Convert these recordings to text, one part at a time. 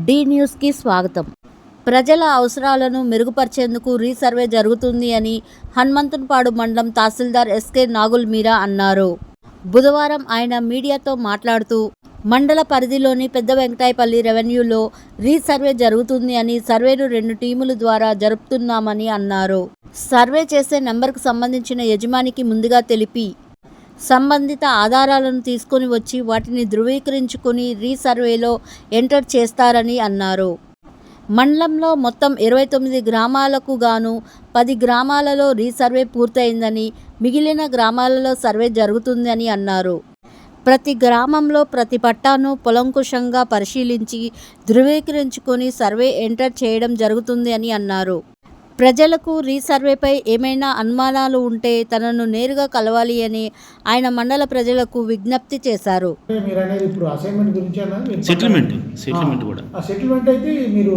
D న్యూస్కి స్వాగతం. ప్రజల అవసరాలను మెరుగుపరిచేందుకు రీసర్వే జరుగుతుంది అని హనుమంతునిపాడు మండలం తహసీల్దార్ ఎస్కే నాగుల్ మీరా అన్నారు. బుధవారం ఆయన మీడియాతో మాట్లాడుతూ మండల పరిధిలోని పెద్ద వెంకటాయపల్లి రెవెన్యూలో రీసర్వే జరుగుతుంది అని, సర్వేను 2 టీముల ద్వారా జరుపుతున్నామని అన్నారు. సర్వే చేసే నెంబర్కు సంబంధించిన యజమానికి ముందుగా తెలిపి సంబంధిత ఆధారాలను తీసుకొని వచ్చి వాటిని ధృవీకరించుకుని రీసర్వేలో ఎంటర్ చేస్తారని అన్నారు. మండలంలో మొత్తం 29 గ్రామాలకు గాను 10 గ్రామాలలో రీసర్వే పూర్తయిందని, మిగిలిన గ్రామాలలో సర్వే జరుగుతుందని అన్నారు. ప్రతి గ్రామంలో ప్రతి పట్టాను కూలంకషంగా పరిశీలించి ధృవీకరించుకొని సర్వే ఎంటర్ చేయడం జరుగుతుంది అని అన్నారు. ప్రజలకు రీసర్వేపై ఏమైనా అనుమానాలు ఉంటే తనను నేరుగా కలవాలి అని ఆయన మండల ప్రజలకు విజ్ఞప్తి చేశారు. మీరు అనేది ఇప్పుడు అసైన్మెంట్ గురించి సెటిల్మెంట్ కూడా ఆ సెటిల్మెంట్ అయితే మీరు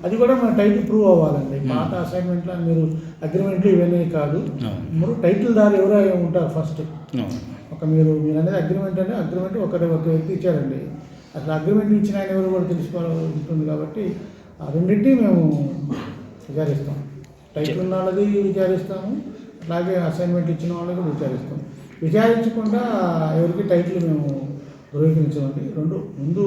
అది కూడా మన టైటిల్ ప్రూవ్ అవ్వాలండి. పాత అసైన్మెంట్లో మీరు అగ్రిమెంట్లు ఇవన్నీ కాదు, మీరు టైటిల్ దారు ఎవరో ఉంటారు ఫస్ట్. మీరు అనేది అగ్రిమెంట్ ఒక వ్యక్తి ఇచ్చారండి. అసలు అగ్రిమెంట్ ఇచ్చిన ఆయన ఎవరు కూడా తెలుసుకోవాలి ఉంటుంది. కాబట్టి ఆ రెండింటినీ మేము విచారిస్తాం. టైటిల్ ఉన్న వాళ్ళది విచారిస్తాము, అలాగే అసైన్మెంట్ ఇచ్చిన వాళ్ళకి విచారిస్తాం. విచారించకుండా ఎవరికి టైటిల్ మేము ధృవీకరించామండి. ముందు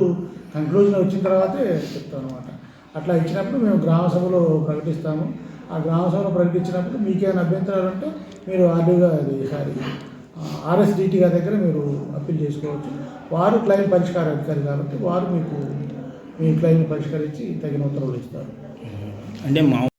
కంక్లూజన్ వచ్చిన తర్వాతే చెప్తాం అనమాట. అట్లా ఇచ్చినప్పుడు మేము గ్రామసభలో ప్రకటిస్తాము. ఆ గ్రామసభలో ప్రకటించినప్పుడు మీకేమైనా అభ్యంతరాలు ఉంటే మీరు ఆర్డీగా RSDT గారి దగ్గర మీరు అప్పీల్ చేసుకోవచ్చు. వారు క్లెయిమ్ పరిష్కార అధికారి కాబట్టి వారు మీకు మీ క్లెయిమ్ పరిష్కరించి తగిన ఉత్తర్వులు ఇస్తారు. అంటే